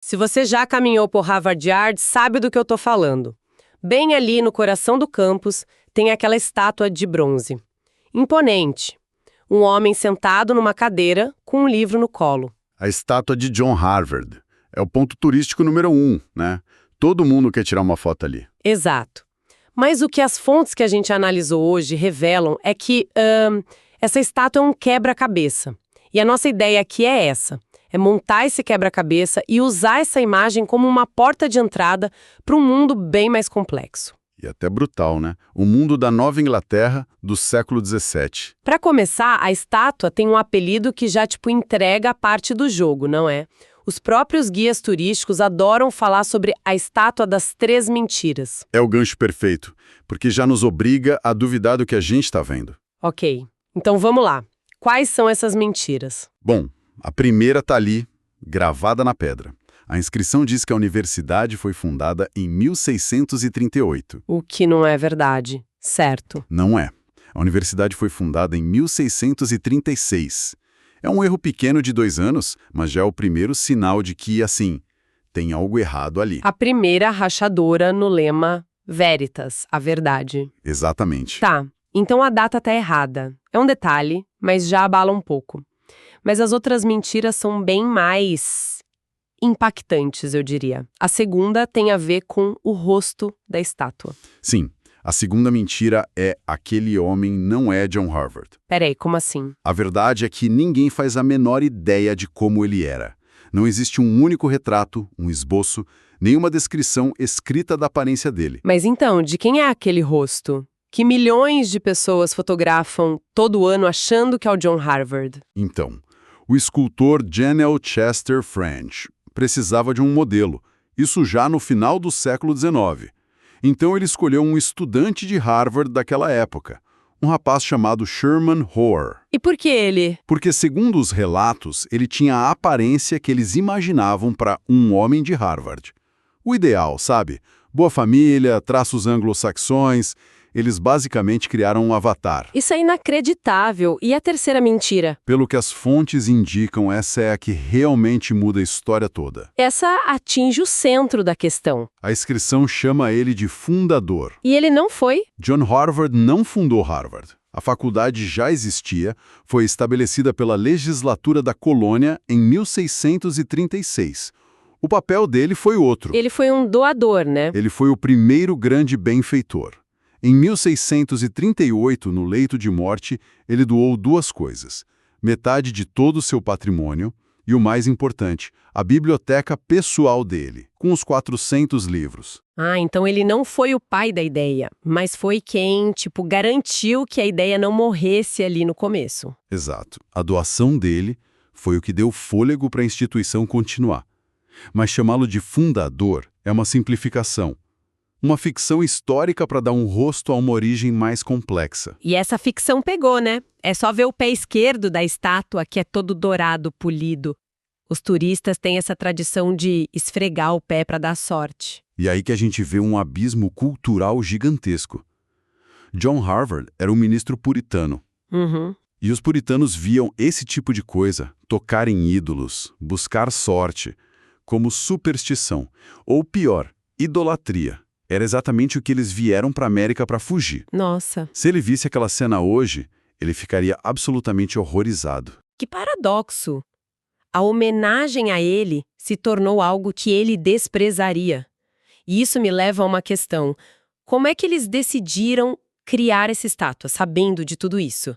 Se você já caminhou por Harvard Yard, sabe do que eu tô falando. Bem ali no coração do campus tem aquela estátua de bronze. Imponente. Um homem sentado numa cadeira com um livro no colo. A estátua de John Harvard. É o ponto turístico número 1, né? Todo mundo quer tirar uma foto ali. Exato. Mas o que as fontes que a gente analisou hoje revelam é que essa estátua é um quebra-cabeça. E a nossa ideia aqui é essa. É montar esse quebra-cabeça e usar essa imagem como uma porta de entrada para um mundo bem mais complexo. E até brutal, né? O mundo da Nova Inglaterra do século XVII. Para começar, a estátua tem um apelido que já, entrega a parte do jogo, não é? Os próprios guias turísticos adoram falar sobre a estátua das 3 mentiras. É o gancho perfeito, porque já nos obriga a duvidar do que a gente está vendo. Ok, então vamos lá. Quais são essas mentiras? Bom, a primeira está ali, gravada na pedra. A inscrição diz que a universidade foi fundada em 1638. O que não é verdade, certo? Não é. A universidade foi fundada em 1636. É um erro pequeno de 2 anos, mas já é o primeiro sinal de que, assim, tem algo errado ali. A primeira rachadora no lema Veritas, a verdade. Exatamente. Tá, então a data tá errada. É um detalhe, mas já abala um pouco. Mas as outras mentiras são bem mais impactantes, eu diria. A segunda tem a ver com o rosto da estátua. Sim. A segunda mentira é aquele homem não é John Harvard. Peraí, como assim? A verdade é que ninguém faz a menor ideia de como ele era. Não existe um único retrato, um esboço, nenhuma descrição escrita da aparência dele. Mas então, de quem é aquele rosto? Que milhões de pessoas fotografam todo ano achando que é o John Harvard? Então, o escultor Janel Chester French precisava de um modelo, isso já no final do século XIX. Então ele escolheu um estudante de Harvard daquela época, um rapaz chamado Sherman Hoare. E por que ele? Porque, segundo os relatos, ele tinha a aparência que eles imaginavam para um homem de Harvard. O ideal, sabe? Boa família, traços anglo-saxões. Eles basicamente criaram um avatar. Isso é inacreditável. E a terceira mentira? Pelo que as fontes indicam, essa é a que realmente muda a história toda. Essa atinge o centro da questão. A inscrição chama ele de fundador. E ele não foi? John Harvard não fundou Harvard. A faculdade já existia, foi estabelecida pela legislatura da colônia em 1636. O papel dele foi outro. Ele foi um doador, né? Ele foi o primeiro grande benfeitor. Em 1638, no leito de morte, ele doou 2 coisas: metade de todo o seu patrimônio e, o mais importante, a biblioteca pessoal dele, com os 400 livros. Ah, então ele não foi o pai da ideia, mas foi quem, garantiu que a ideia não morresse ali no começo. Exato. A doação dele foi o que deu fôlego para a instituição continuar. Mas chamá-lo de fundador é uma simplificação. Uma ficção histórica para dar um rosto a uma origem mais complexa. E essa ficção pegou, né? É só ver o pé esquerdo da estátua, que é todo dourado, polido. Os turistas têm essa tradição de esfregar o pé para dar sorte. E aí que a gente vê um abismo cultural gigantesco. John Harvard era um ministro puritano. Uhum. E os puritanos viam esse tipo de coisa, tocar em ídolos, buscar sorte, como superstição. Ou pior, idolatria. Era exatamente o que eles vieram para a América para fugir. Nossa. Se ele visse aquela cena hoje, ele ficaria absolutamente horrorizado. Que paradoxo! A homenagem a ele se tornou algo que ele desprezaria. E isso me leva a uma questão. Como é que eles decidiram criar essa estátua, sabendo de tudo isso?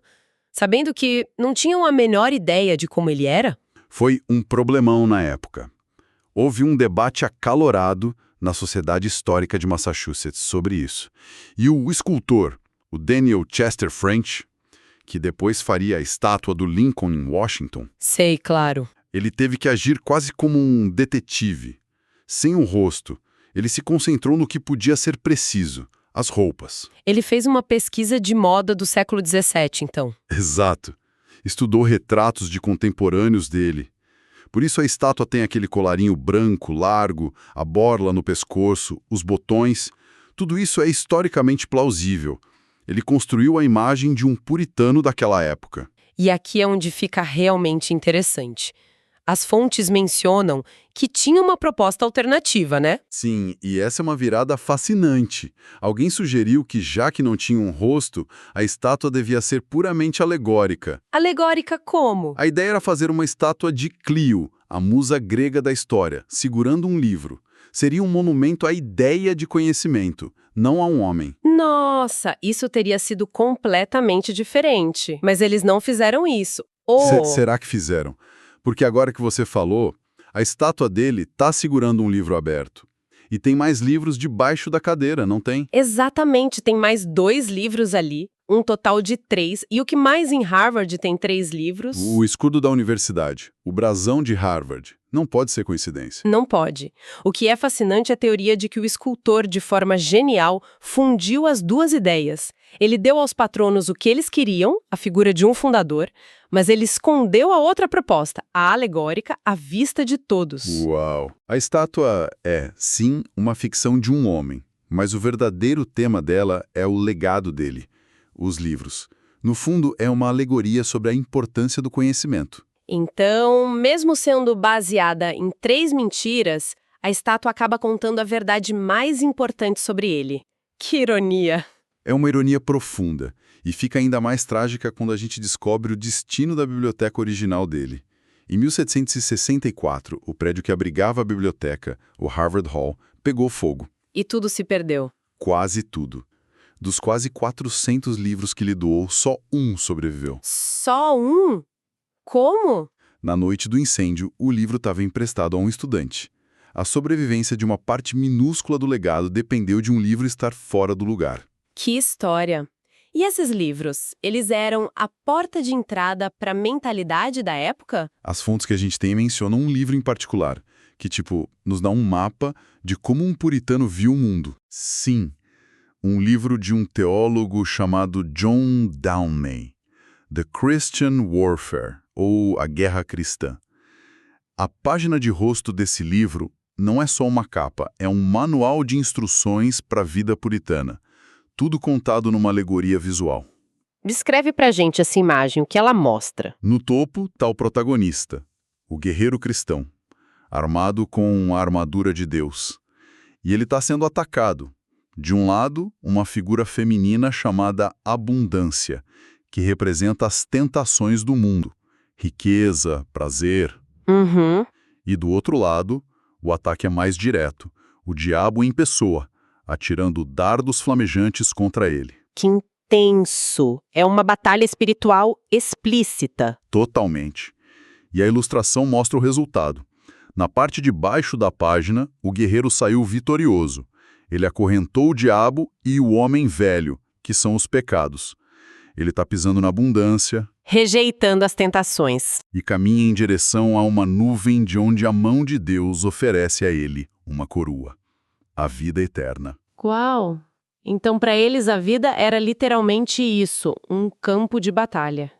Sabendo que não tinham a menor ideia de como ele era? Foi um problemão na época. Houve um debate acalorado na Sociedade Histórica de Massachusetts sobre isso. E o escultor, o Daniel Chester French, que depois faria a estátua do Lincoln em Washington... Sei, claro. Ele teve que agir quase como um detetive. Sem o rosto, ele se concentrou no que podia ser preciso, as roupas. Ele fez uma pesquisa de moda do século XVII, então. Exato. Estudou retratos de contemporâneos dele. Por isso a estátua tem aquele colarinho branco, largo, a borla no pescoço, os botões. Tudo isso é historicamente plausível. Ele construiu a imagem de um puritano daquela época. E aqui é onde fica realmente interessante. As fontes mencionam que tinha uma proposta alternativa, né? Sim, e essa é uma virada fascinante. Alguém sugeriu que, já que não tinha um rosto, a estátua devia ser puramente alegórica. Alegórica como? A ideia era fazer uma estátua de Clio, a musa grega da história, segurando um livro. Seria um monumento à ideia de conhecimento, não a um homem. Nossa, isso teria sido completamente diferente. Mas eles não fizeram isso. Ou... Será que fizeram? Porque agora que você falou, a estátua dele está segurando um livro aberto. E tem mais livros debaixo da cadeira, não tem? Exatamente, tem mais 2 livros ali, um total de 3. E o que mais em Harvard tem 3 livros? O escudo da universidade, o brasão de Harvard. Não pode ser coincidência. Não pode. O que é fascinante é a teoria de que o escultor, de forma genial, fundiu as 2 ideias. Ele deu aos patronos o que eles queriam, a figura de um fundador, mas ele escondeu a outra proposta, a alegórica, à vista de todos. Uau! A estátua é, sim, uma ficção de um homem, mas o verdadeiro tema dela é o legado dele, os livros. No fundo, é uma alegoria sobre a importância do conhecimento. Então, mesmo sendo baseada em 3 mentiras, a estátua acaba contando a verdade mais importante sobre ele. Que ironia! É uma ironia profunda, e fica ainda mais trágica quando a gente descobre o destino da biblioteca original dele. Em 1764, o prédio que abrigava a biblioteca, o Harvard Hall, pegou fogo. E tudo se perdeu. Quase tudo. Dos quase 400 livros que ele doou, só um sobreviveu. Só um? Como? Na noite do incêndio, o livro estava emprestado a um estudante. A sobrevivência de uma parte minúscula do legado dependeu de um livro estar fora do lugar. Que história! E esses livros, eles eram a porta de entrada para a mentalidade da época? As fontes que a gente tem mencionam um livro em particular, que, nos dá um mapa de como um puritano viu o mundo. Sim, um livro de um teólogo chamado John Downey, The Christian Warfare, ou A Guerra Cristã. A página de rosto desse livro não é só uma capa, é um manual de instruções para a vida puritana. Tudo contado numa alegoria visual. Descreve pra gente essa imagem, o que ela mostra. No topo está o protagonista, o guerreiro cristão, armado com a armadura de Deus. E ele está sendo atacado. De um lado, uma figura feminina chamada Abundância, que representa as tentações do mundo, riqueza, prazer. Uhum. E do outro lado, o ataque é mais direto, o diabo em pessoa, atirando dardos flamejantes contra ele. Que intenso! É uma batalha espiritual explícita. Totalmente. E a ilustração mostra o resultado. Na parte de baixo da página, o guerreiro saiu vitorioso. Ele acorrentou o diabo e o homem velho, que são os pecados. Ele está pisando na abundância, Rejeitando as tentações. e caminha em direção a uma nuvem de onde a mão de Deus oferece a ele uma coroa. A vida eterna. Uau! Então, para eles, a vida era literalmente isso, um campo de batalha.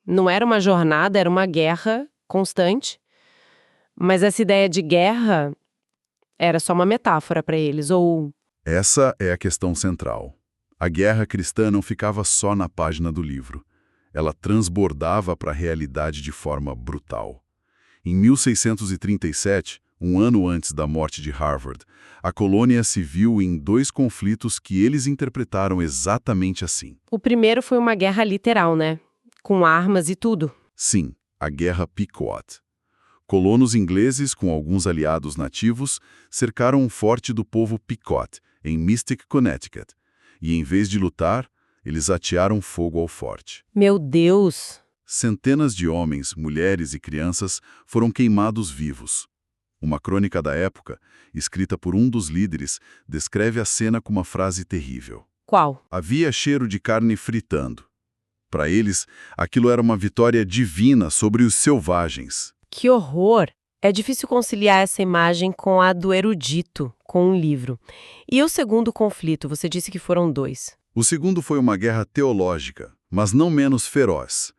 Não era uma jornada, era uma guerra constante. Mas essa ideia de guerra era só uma metáfora para eles, ou... Essa é a questão central. A guerra cristã não ficava só na página do livro. Ela transbordava para a realidade de forma brutal. Em 1637, um ano antes da morte de Harvard, a colônia se viu em 2 conflitos que eles interpretaram exatamente assim. O primeiro foi uma guerra literal, né? Com armas e tudo. Sim, a Guerra Pequot. Colonos ingleses, com alguns aliados nativos, cercaram um forte do povo Pequot, em Mystic, Connecticut. E, em vez de lutar, eles atearam fogo ao forte. Meu Deus! Centenas de homens, mulheres e crianças foram queimados vivos. Uma crônica da época, escrita por um dos líderes, descreve a cena com uma frase terrível. Qual? Havia cheiro de carne fritando. Para eles, aquilo era uma vitória divina sobre os selvagens. Que horror! É difícil conciliar essa imagem com a do erudito, com um livro. E o segundo conflito, você disse que foram 2. O segundo foi uma guerra teológica, mas não menos feroz.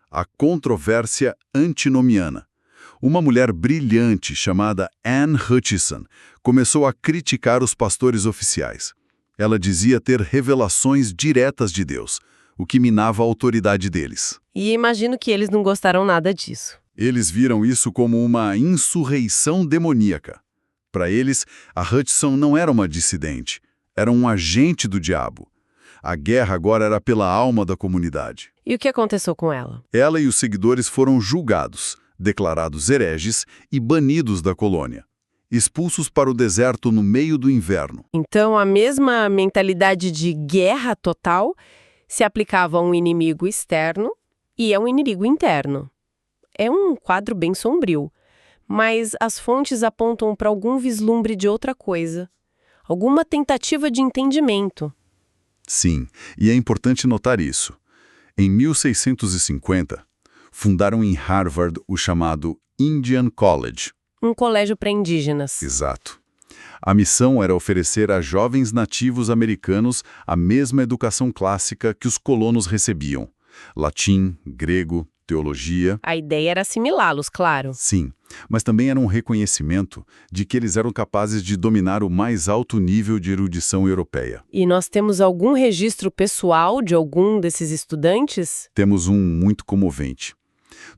A controvérsia antinomiana. Uma mulher brilhante chamada Anne Hutchinson começou a criticar os pastores oficiais. Ela dizia ter revelações diretas de Deus, o que minava a autoridade deles. E imagino que eles não gostaram nada disso. Eles viram isso como uma insurreição demoníaca. Para eles, a Hutchinson não era uma dissidente, era um agente do diabo. A guerra agora era pela alma da comunidade. E o que aconteceu com ela? Ela e os seguidores foram julgados, declarados hereges e banidos da colônia, expulsos para o deserto no meio do inverno. Então, a mesma mentalidade de guerra total se aplicava a um inimigo externo e a um inimigo interno. É um quadro bem sombrio, mas as fontes apontam para algum vislumbre de outra coisa, alguma tentativa de entendimento. Sim, e é importante notar isso. Em 1650, fundaram em Harvard o chamado Indian College. Um colégio para indígenas. Exato. A missão era oferecer a jovens nativos americanos a mesma educação clássica que os colonos recebiam: latim, grego, teologia. A ideia era assimilá-los, claro. Sim, mas também era um reconhecimento de que eles eram capazes de dominar o mais alto nível de erudição europeia. E nós temos algum registro pessoal de algum desses estudantes? Temos um muito comovente.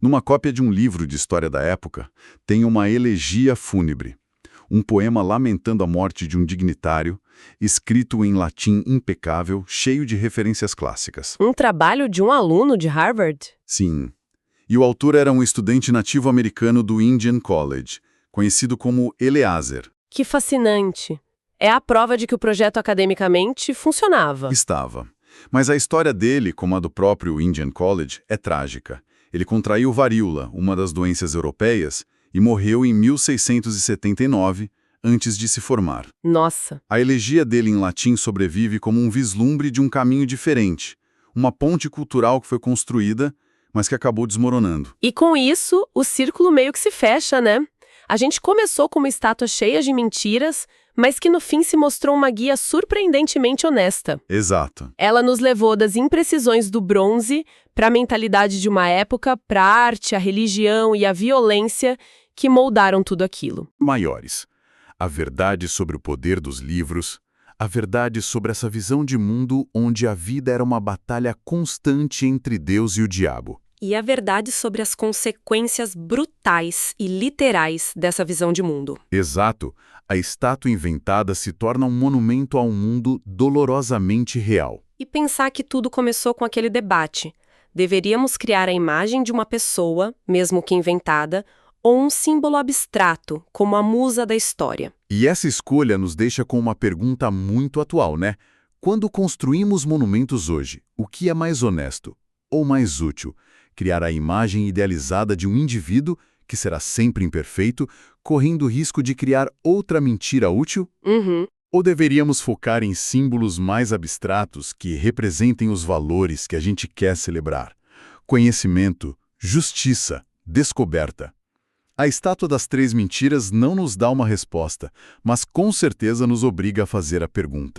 Numa cópia de um livro de história da época, tem uma elegia fúnebre, um poema lamentando a morte de um dignitário, escrito em latim impecável, cheio de referências clássicas. Um trabalho de um aluno de Harvard? Sim. E o autor era um estudante nativo-americano do Indian College, conhecido como Eleazer. Que fascinante. É a prova de que o projeto academicamente funcionava. Estava. Mas a história dele, como a do próprio Indian College, é trágica. Ele contraiu varíola, uma das doenças europeias, e morreu em 1679, antes de se formar. Nossa. A elegia dele em latim sobrevive como um vislumbre de um caminho diferente, uma ponte cultural que foi construída, mas que acabou desmoronando. E com isso, o círculo meio que se fecha, né? A gente começou com uma estátua cheia de mentiras, mas que no fim se mostrou uma guia surpreendentemente honesta. Exato. Ela nos levou das imprecisões do bronze para a mentalidade de uma época, para a arte, a religião e a violência que moldaram tudo aquilo. Maiores. A verdade sobre o poder dos livros, a verdade sobre essa visão de mundo onde a vida era uma batalha constante entre Deus e o diabo. E a verdade sobre as consequências brutais e literais dessa visão de mundo. Exato. A estátua inventada se torna um monumento a um mundo dolorosamente real. E pensar que tudo começou com aquele debate. Deveríamos criar a imagem de uma pessoa, mesmo que inventada, ou um símbolo abstrato, como a musa da história. E essa escolha nos deixa com uma pergunta muito atual, né? Quando construímos monumentos hoje, o que é mais honesto ou mais útil? Criar a imagem idealizada de um indivíduo, que será sempre imperfeito, correndo o risco de criar outra mentira útil? Ou deveríamos focar em símbolos mais abstratos que representem os valores que a gente quer celebrar? Conhecimento, justiça, descoberta. A estátua das 3 mentiras não nos dá uma resposta, mas com certeza nos obriga a fazer a pergunta.